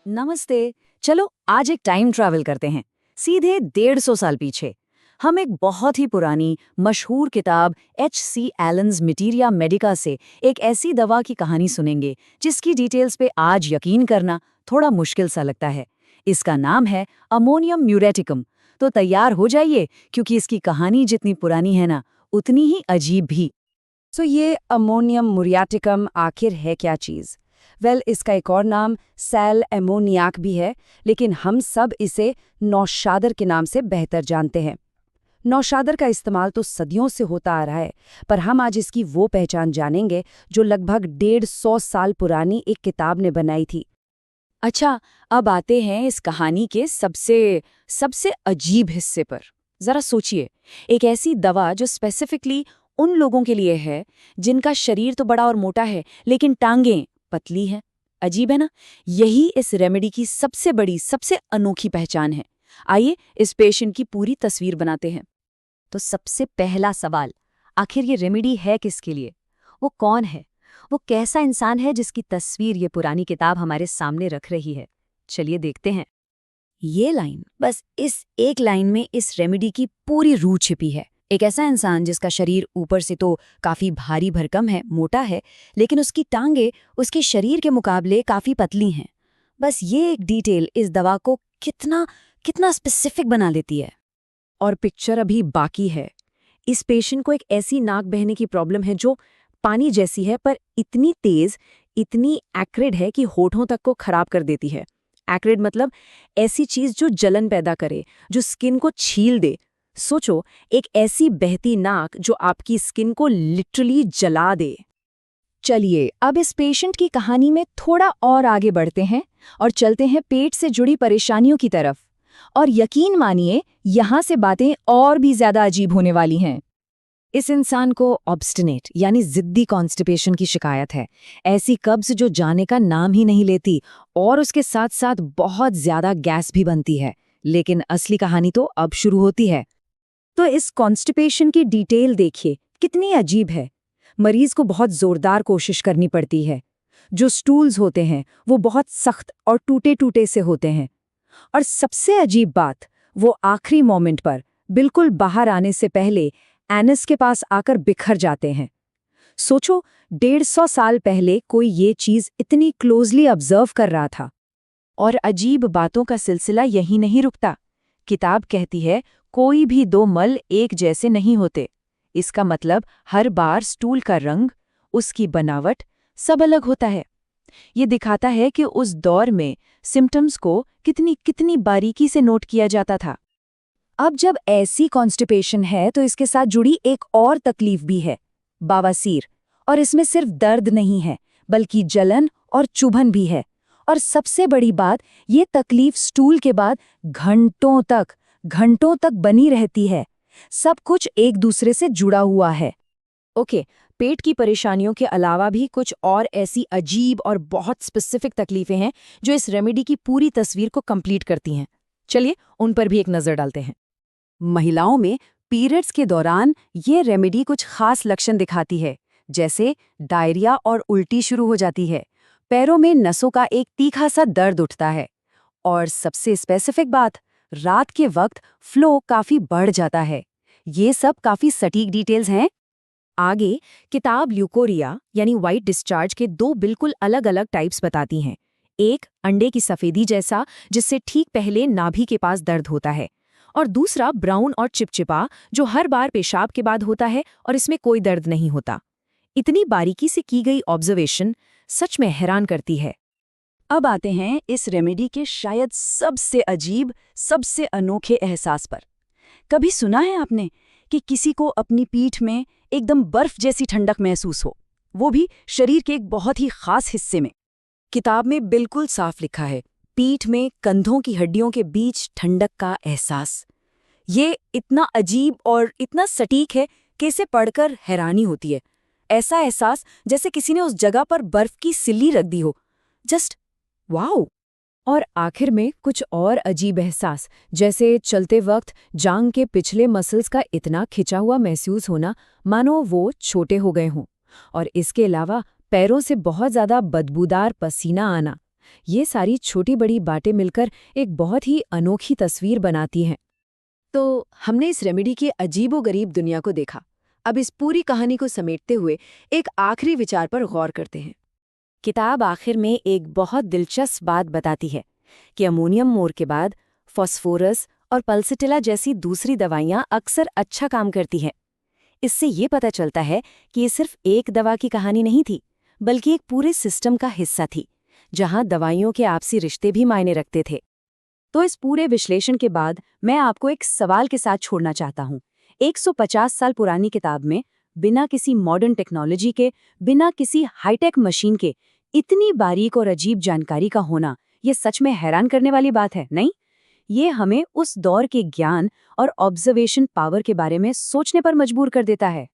नमस्ते। चलो आज एक टाइम ट्रैवल करते हैं सीधे 150 साल पीछे। हम एक बहुत ही पुरानी मशहूर किताब H.C. एलन्स मटीरिया मेडिका से एक ऐसी दवा की कहानी सुनेंगे जिसकी डिटेल्स पे आज यकीन करना थोड़ा मुश्किल सा लगता है। इसका नाम है अमोनियम म्यूरेटिकम। तो तैयार हो जाइए क्योंकि इसकी कहानी जितनी पुरानी है ना उतनी ही अजीब भी। तो ये अमोनियम मुरियाटिकम आखिर है क्या चीज़? इसका एक और नाम सैल एमोनियाक भी है, लेकिन हम सब इसे नौशादर के नाम से बेहतर जानते हैं। नौशादर का इस्तेमाल तो सदियों से होता आ रहा है, पर हम आज इसकी वो पहचान जानेंगे जो लगभग 150 साल पुरानी एक किताब ने बनाई थी। अच्छा, अब आते हैं इस कहानी के सबसे सबसे अजीब हिस्से पर। जरा सोचिए, एक ऐसी दवा जो स्पेसिफिकली उन लोगों के लिए है जिनका शरीर तो बड़ा और मोटा है लेकिन टांगें पतली हैं। अजीब है ना? यही इस रेमेडी की सबसे बड़ी, सबसे अनोखी पहचान है। आइए इस पेशेंट की पूरी तस्वीर बनाते हैं। तो सबसे पहला सवाल, आखिर ये रेमेडी है किसके लिए? वो कौन है? वो कैसा इंसान है जिसकी तस्वीर ये पुरानी किताब हमारे सामने रख रही है? चलिए देखते हैं। ये लाइन, बस इस एक लाइन में इस रेमेडी की पूरी रूह छिपी है। एक ऐसा इंसान जिसका शरीर ऊपर से तो काफी भारी भरकम है, मोटा है, लेकिन उसकी टांगे उसके शरीर के मुकाबले काफी पतली हैं। बस ये एक डिटेल इस दवा को कितना कितना स्पेसिफिक बना देती है। और पिक्चर अभी बाकी है। इस पेशेंट को एक ऐसी नाक बहने की प्रॉब्लम है जो पानी जैसी है, पर इतनी तेज, इतनी एक्रिड है कि होठों तक को खराब कर देती है। एक्रिड मतलब ऐसी चीज जो जलन पैदा करे, जो स्किन को छील दे। सोचो, एक ऐसी बहती नाक जो आपकी स्किन को लिटरली जला दे। चलिए अब इस पेशेंट की कहानी में थोड़ा और आगे बढ़ते हैं और चलते हैं पेट से जुड़ी परेशानियों की तरफ। और यकीन मानिए, यहाँ से बातें और भी ज्यादा अजीब होने वाली हैं। इस इंसान को ऑब्स्टिनेट यानी जिद्दी कॉन्स्टिपेशन की शिकायत है। ऐसी कब्ज जो जाने का नाम ही नहीं लेती, और उसके साथ साथ बहुत ज्यादा गैस भी बनती है। लेकिन असली कहानी तो अब शुरू होती है। तो इस कॉन्स्टिपेशन की डिटेल देखिए, कितनी अजीब है। मरीज को बहुत जोरदार कोशिश करनी पड़ती है। जो स्टूल्स होते हैं वो बहुत सख्त और टूटे टूटे से होते हैं। और सबसे अजीब बात, वो आखिरी मोमेंट पर बिल्कुल बाहर आने से पहले एनस के पास आकर बिखर जाते हैं। सोचो, 150 साल पहले कोई ये चीज इतनी क्लोजली ऑब्जर्व कर रहा था। और अजीब बातों का सिलसिला यहीं नहीं रुकता। किताब कहती है कोई भी दो मल एक जैसे नहीं होते। इसका मतलब हर बार स्टूल का रंग, उसकी बनावट सब अलग होता है। ये दिखाता है कि उस दौर में सिम्टम्स को कितनी कितनी बारीकी से नोट किया जाता था। अब जब ऐसी कॉन्स्टिपेशन है तो इसके साथ जुड़ी एक और तकलीफ भी है, बवासीर। और इसमें सिर्फ दर्द नहीं है, बल्कि जलन और चुभन भी है। और सबसे बड़ी बात, ये तकलीफ स्टूल के बाद घंटों तक बनी रहती है। सब कुछ एक दूसरे से जुड़ा हुआ है। ओके, पेट की परेशानियों के अलावा भी कुछ और ऐसी अजीब और बहुत स्पेसिफिक तकलीफें हैं जो इस रेमेडी की पूरी तस्वीर को कंप्लीट करती हैं। चलिए उन पर भी एक नज़र डालते हैं। महिलाओं में पीरियड्स के दौरान ये रेमेडी कुछ खास लक्षण दिखाती है, जैसे डायरिया और उल्टी शुरू हो जाती है। पैरों में नसों का एक तीखा सा दर्द उठता है। और सबसे स्पेसिफिक बात, रात के वक्त फ्लो काफी बढ़ जाता है। ये सब काफी सटीक डिटेल्स हैं। आगे किताब ल्यूकोरिया यानी व्हाइट डिस्चार्ज के दो बिल्कुल अलग अलग टाइप्स बताती हैं। एक अंडे की सफेदी जैसा, जिससे ठीक पहले नाभि के पास दर्द होता है, और दूसरा ब्राउन और चिपचिपा जो हर बार पेशाब के बाद होता है और इसमें कोई दर्द नहीं होता। इतनी बारीकी से की गई ऑब्जर्वेशन सच में हैरान करती है। अब आते हैं इस रेमेडी के शायद सबसे अजीब, सबसे अनोखे एहसास पर। कभी सुना है आपने कि किसी को अपनी पीठ में एकदम बर्फ जैसी ठंडक महसूस हो, वो भी शरीर के एक बहुत ही खास हिस्से में? किताब में बिल्कुल साफ लिखा है, पीठ में कंधों की हड्डियों के बीच ठंडक का एहसास। ये इतना अजीब और इतना सटीक है कि इसे पढ़कर हैरानी होती है। ऐसा एहसास जैसे किसी ने उस जगह पर बर्फ की सिल्ली रख दी हो। Just wow. और आखिर में कुछ और अजीब एहसास, जैसे चलते वक्त जांग के पिछले मसल्स का इतना खिंचा हुआ महसूस होना मानो वो छोटे हो गए हों। और इसके अलावा पैरों से बहुत ज़्यादा बदबूदार पसीना आना, ये सारी छोटी बड़ी बातें मिलकर एक बहुत ही अनोखी तस्वीर बनाती हैं। तो हमने इस रेमेडी की अजीबोगरीब दुनिया को देखा। अब इस पूरी कहानी को समेटते हुए एक आखिरी विचार पर गौर करते हैं। किताब आखिर में एक बहुत दिलचस्प बात बताती है कि अमोनियम मोर के बाद फॉस्फोरस और पल्सिटिला जैसी दूसरी दवाइयां अक्सर अच्छा काम करती हैं। इससे ये पता चलता है कि ये सिर्फ एक दवा की कहानी नहीं थी, बल्कि एक पूरे सिस्टम का हिस्सा थी, जहां दवाइयों के आपसी रिश्ते भी मायने रखते थे। तो इस पूरे विश्लेषण के बाद मैं आपको एक सवाल के साथ छोड़ना चाहता हूँ। 150 साल पुरानी किताब में बिना किसी मॉडर्न टेक्नोलॉजी के, बिना किसी हाईटेक मशीन के इतनी बारीक और अजीब जानकारी का होना, ये सच में हैरान करने वाली बात है, नहीं? ये हमें उस दौर के ज्ञान और ऑब्जर्वेशन पावर के बारे में सोचने पर मजबूर कर देता है।